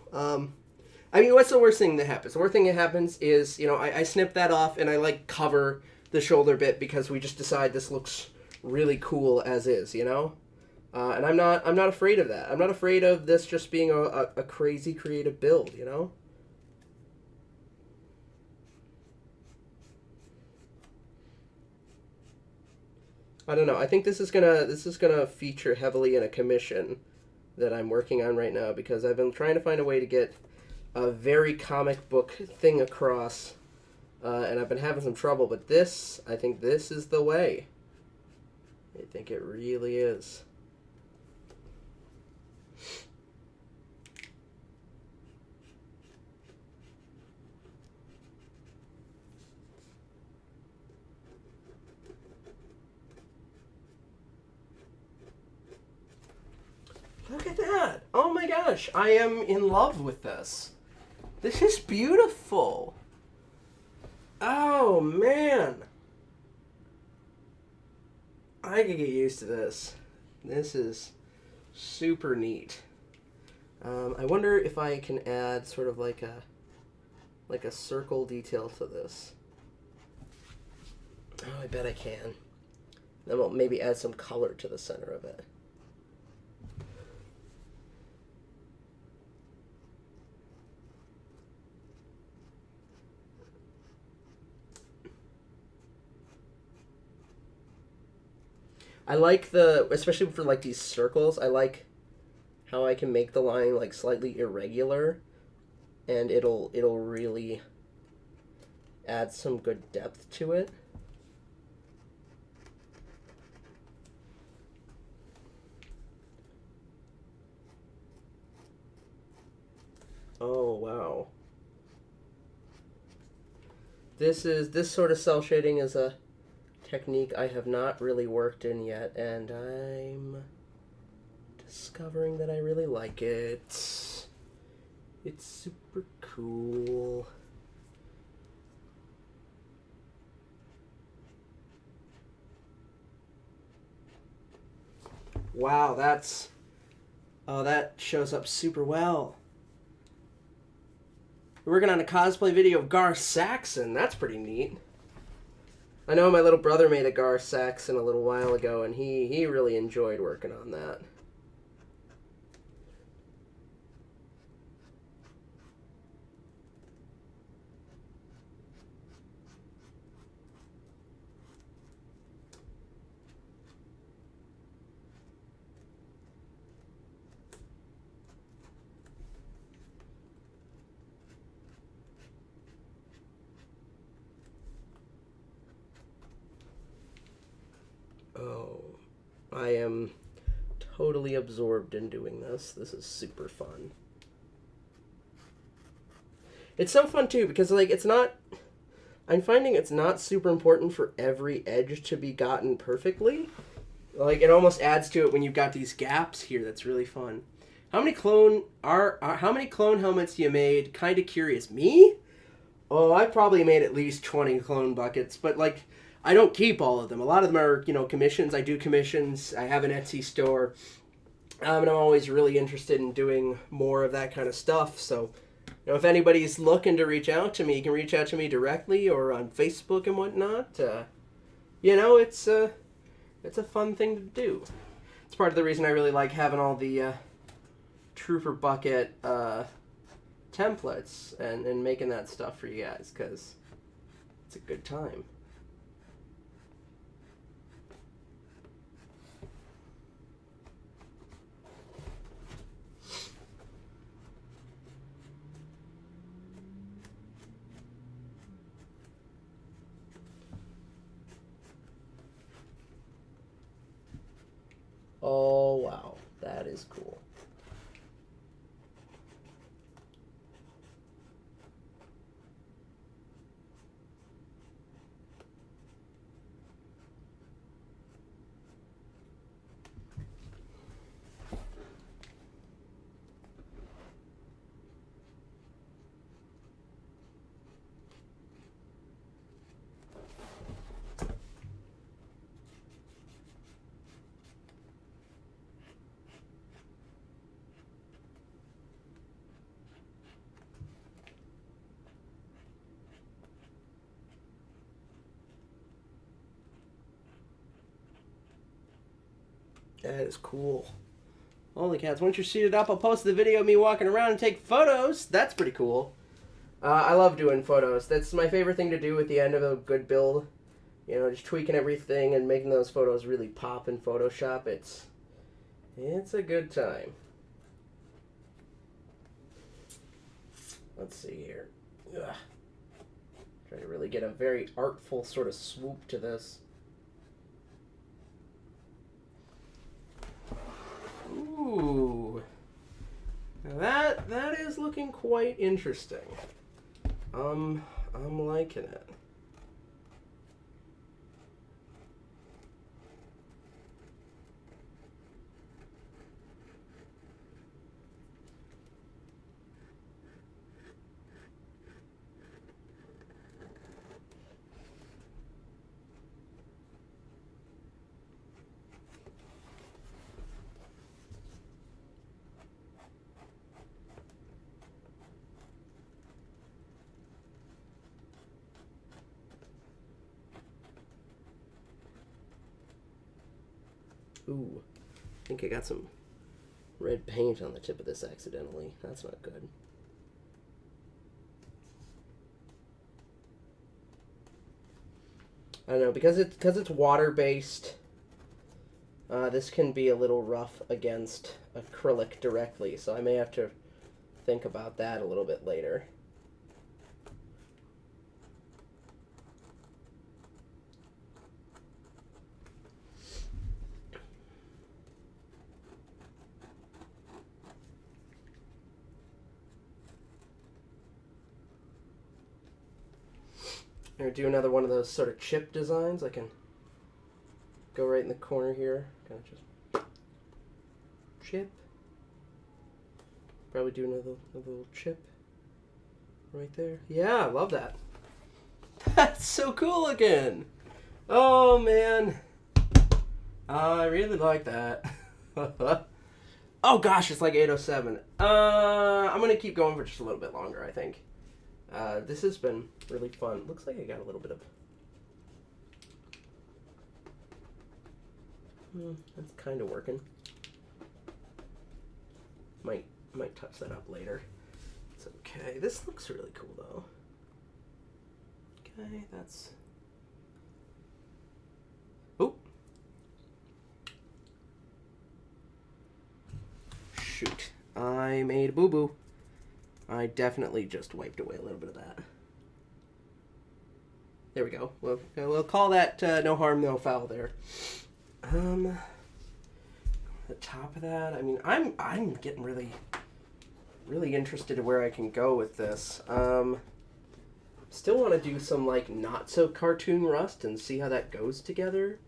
I mean, what's the worst thing that happens? The worst thing that happens is, you know, I snip that off and I like cover the shoulder bit because we just decide this looks really cool as is, you know? And I'm not afraid of that. I'm not afraid of this just being a crazy creative build, you know? I don't know. I think this is gonna feature heavily in a commission that I'm working on right now because I've been trying to find a way to get a very comic book thing across, and I've been having some trouble. But this, I think this is the way. I think it really is. Look at that! Oh my gosh, I am in love with this. This is beautiful. Oh man. I could get used to this. This is super neat. I wonder if I can add sort of like a circle detail to this. Oh, I bet I can. Then we'll maybe add some color to the center of it. I like especially for like these circles, I like how I can make the line like slightly irregular and it'll really add some good depth to it. Oh wow. This sort of cell shading is a technique I have not really worked in yet, and I'm discovering that I really like it. It's super cool. Wow, that shows up super well. We're working on a cosplay video of Gar Saxon. That's pretty neat. I know my little brother made a Gar Saxon a little while ago, and he really enjoyed working on that. Oh, I am totally absorbed in doing this. This is super fun. It's so fun too because like it's not, I'm finding it's not super important for every edge to be gotten perfectly. Like it almost adds to it when you've got these gaps here. That's really fun. How many clone helmets you made? Kind of curious. Me? Oh, I probably made at least 20 clone buckets, but like I don't keep all of them. A lot of them are, you know, commissions. I do commissions. I have an Etsy store. And I'm always really interested in doing more of that kind of stuff. So, you know, if anybody's looking to reach out to me, you can reach out to me directly or on Facebook and whatnot. You know, it's a fun thing to do. It's part of the reason I really like having all the Trooper Bucket templates and making that stuff for you guys, because it's a good time. Oh, wow. That is cool. That is cool. Holy cats. Once you're seated up, I'll post the video of me walking around and take photos. That's pretty cool. I love doing photos. That's my favorite thing to do at the end of a good build. You know, just tweaking everything and making those photos really pop in Photoshop. It's a good time. Let's see here. Ugh. Try to really get a very artful sort of swoop to this. Ooh, now that is looking quite interesting. I'm liking it. Ooh, I think I got some red paint on the tip of this accidentally. That's not good. I don't know, because it's water-based, this can be a little rough against acrylic directly, so I may have to think about that a little bit later. Or do another one of those sort of chip designs. I can go right in the corner here. Kind of just chip. Probably do another little chip right there. Yeah, I love that. That's so cool again. Oh man, I really like that. Oh gosh, it's like 8:07. I'm gonna keep going for just a little bit longer, I think. This has been really fun. Looks like I got a little bit of... that's kind of working. Might touch that up later. It's okay. This looks really cool though. Okay, that's... Oh! Shoot. I made a boo-boo. I definitely just wiped away a little bit of that. There we go. We'll call that no harm, no foul there. The top of that, I mean, I'm getting really interested in where I can go with this. Still want to do some like not so cartoon rust and see how that goes together.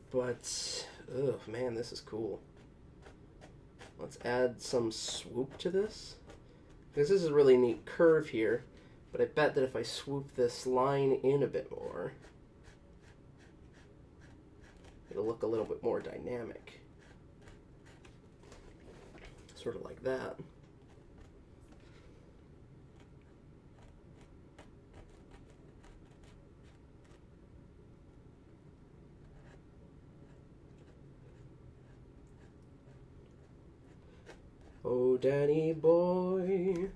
But oh man, this is cool. Let's add some swoop to this. Because this is a really neat curve here, but I bet that if I swoop this line in a bit more, it'll look a little bit more dynamic. Sort of like that. Oh, Danny boy,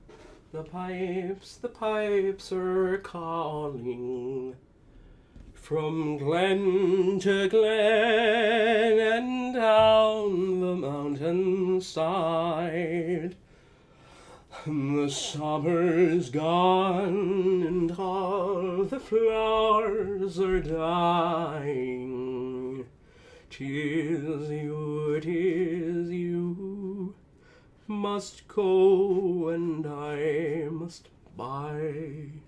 the pipes are calling from glen to glen and down the mountainside. The summer's gone and all the flowers are dying. 'Tis you must go and I must bide.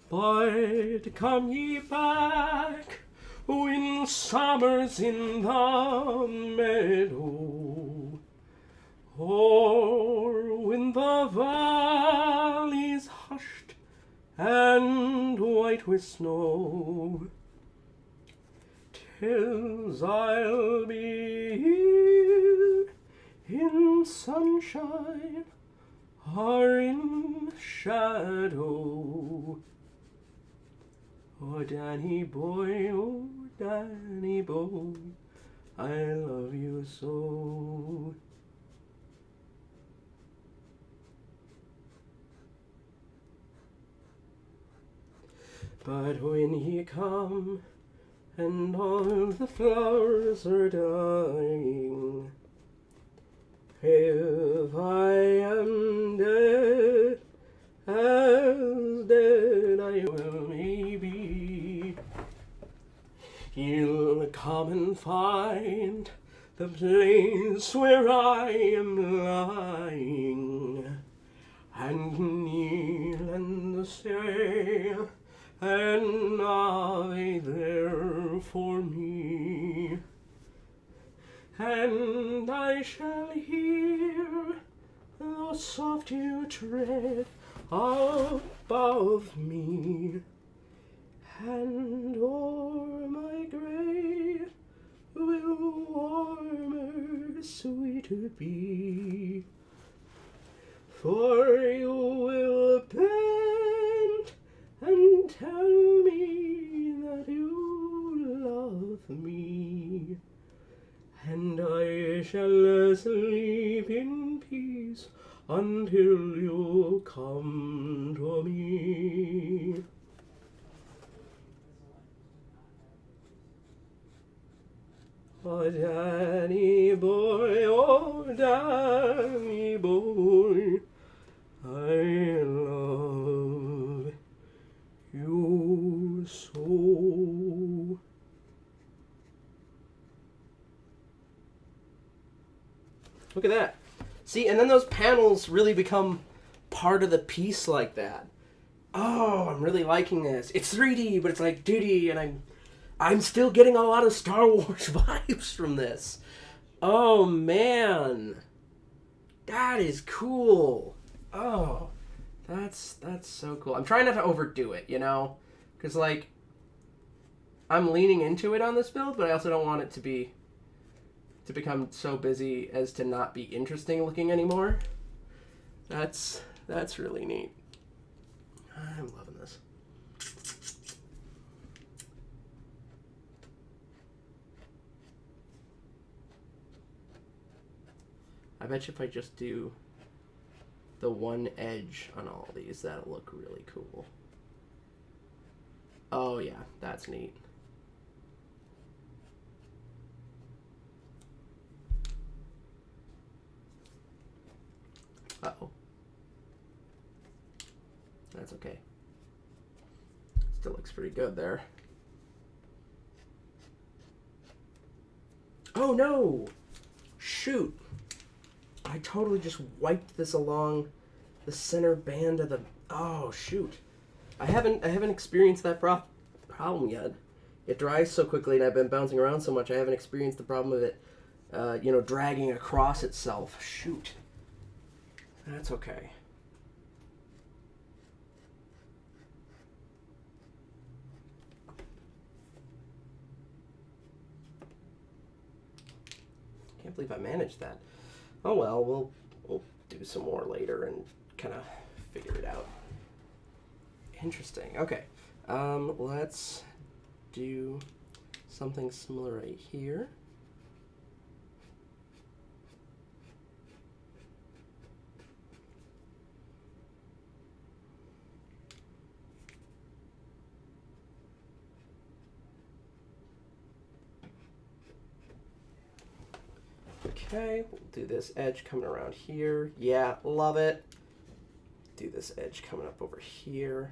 But come ye back when summer's in the meadow, or when the valley's hushed and white with snow. 'Tis I'll be here in sunshine or in shadow. Oh, Danny boy, I love you so. But when ye come and all the flowers are dying, if I am dead, as dead I will maybe, you'll come and find the place where I am lying, and kneel and say an Ave there for me, and I shall hear the soft dew tread above me, and o'er my grave will warmer, sweeter be, for you will bend and tell me that you love me, and I shall sleep in peace until you come to me. Oh, Danny boy, I love you so. Look at that. See, and then those panels really become part of the piece like that. Oh, I'm really liking this. It's 3D, but it's like 2D, and I'm still getting a lot of Star Wars vibes from this. Oh, man. That is cool. Oh, that's so cool. I'm trying not to overdo it, you know? Because, like, I'm leaning into it on this build, but I also don't want it to become so busy as to not be interesting looking anymore. That's That's really neat. I'm loving this. I bet you if I just do the one edge on all these, that'll look really cool. Oh yeah, that's neat. Uh-oh. That's okay. Still looks pretty good there. Oh no! Shoot! I totally just wiped this along the center band of the... Oh shoot! I haven't experienced that problem yet. It dries so quickly, and I've been bouncing around so much. I haven't experienced the problem of it, you know, dragging across itself. Shoot! That's okay. Can't believe I managed that. Oh well, we'll do some more later and kind of figure it out. Interesting. Okay, let's do something similar right here. Okay, we'll do this edge coming around here. Yeah, love it. Do this edge coming up over here.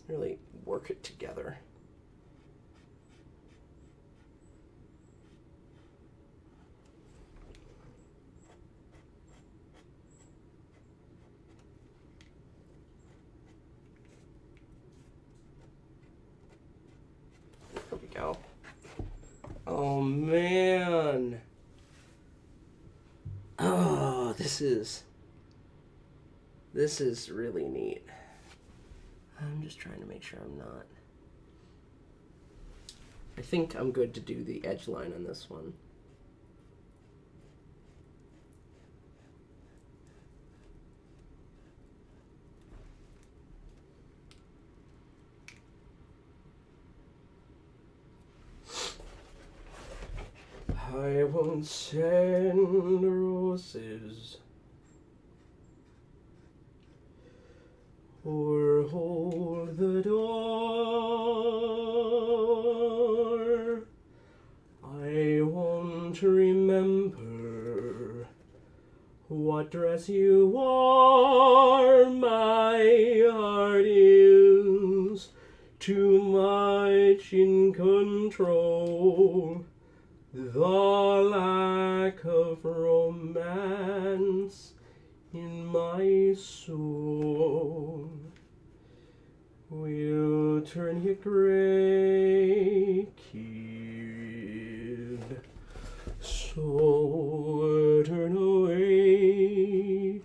Really work it together. There we go. Oh man. Oh, this is really neat. I'm just trying to make sure I'm not. I think I'm good to do the edge line on this one. I won't send roses or hold the door. I won't remember what dress you wore. My heart is too much in control. The lack of romance in my soul will turn you gray, kid. So turn away,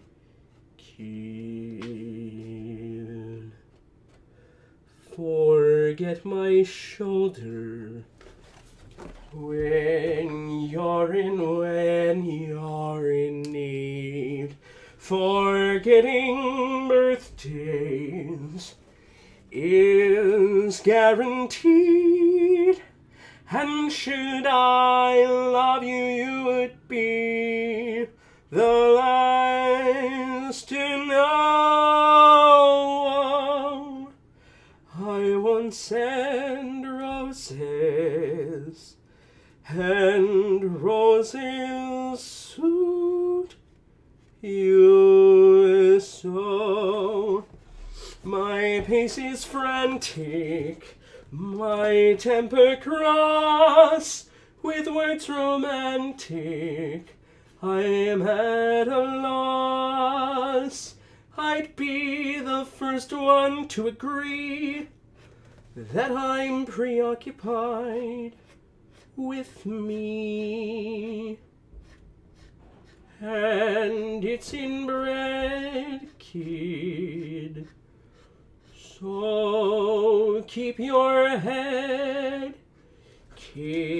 kid. Forget my shoulder. When you're in need, forgetting birthdays is guaranteed. And should I love you, you would be the last to know. I won't send roses, and roses suit you so. My pace is frantic, my temper cross, with words romantic I am at a loss. I'd be the first one to agree that I'm preoccupied with me, and it's inbred, kid. So keep your head, kid.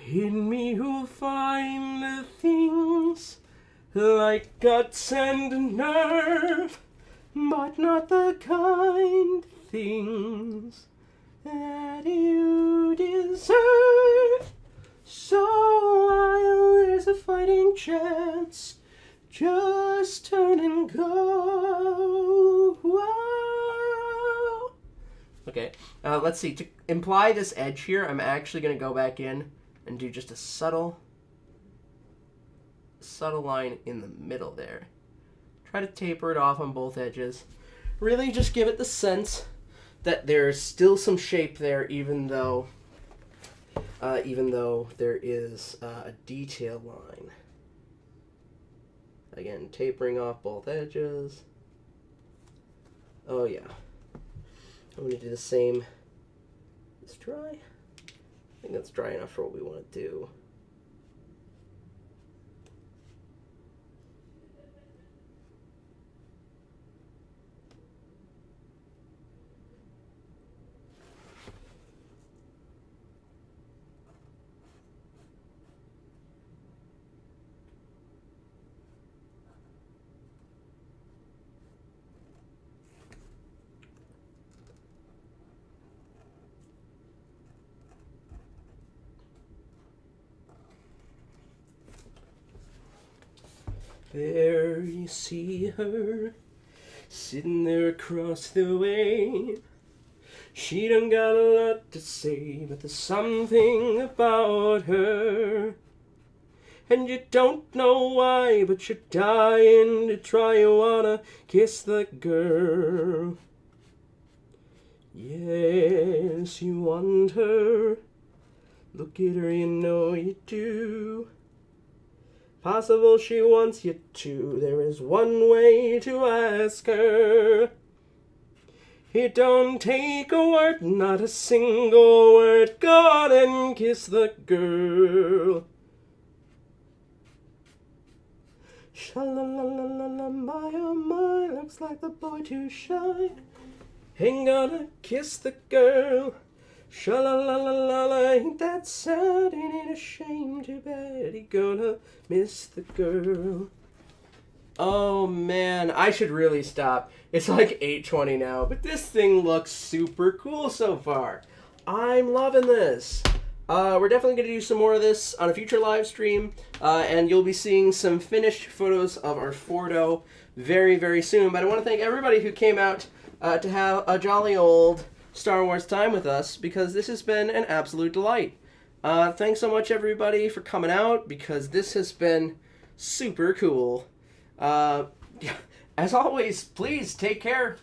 In me you'll find the things like guts and nerve, but not the kind things that you deserve. So while there's a fighting chance, just turn and go. Whoa. Okay, let's see. To imply this edge here, I'm actually going to go back in and do just a subtle line in the middle there. Try to taper it off on both edges. Really just give it the sense that there's still some shape there, even though there is a detail line. Again, tapering off both edges. Oh yeah. I'm going to do the same. Is dry? I think that's dry enough for what we want to do. There you see her, sitting there across the way. She done got a lot to say, but there's something about her. And you don't know why, but you're dying to try. You wanna kiss the girl. Yes, you want her. Look at her, you know you do. Possible she wants you to. There is one way to ask her. It don't take a word, not a single word. Go on and kiss the girl. Sha-la-la-la-la-la, my oh my, looks like the boy too shy. Ain't gonna kiss the girl. Sha-la-la-la-la, ain't that sad? Ain't it a shame? Too bad he gonna miss the girl. Oh man, I should really stop. It's like 8:20 now, but this thing looks super cool so far. I'm loving this. We're definitely going to do some more of this on a future live stream, and you'll be seeing some finished photos of our Fordo very, very soon. But I want to thank everybody who came out to have a jolly old Star Wars time with us, because this has been an absolute delight. Thanks so much, everybody, for coming out, because this has been super cool. As always, please take care.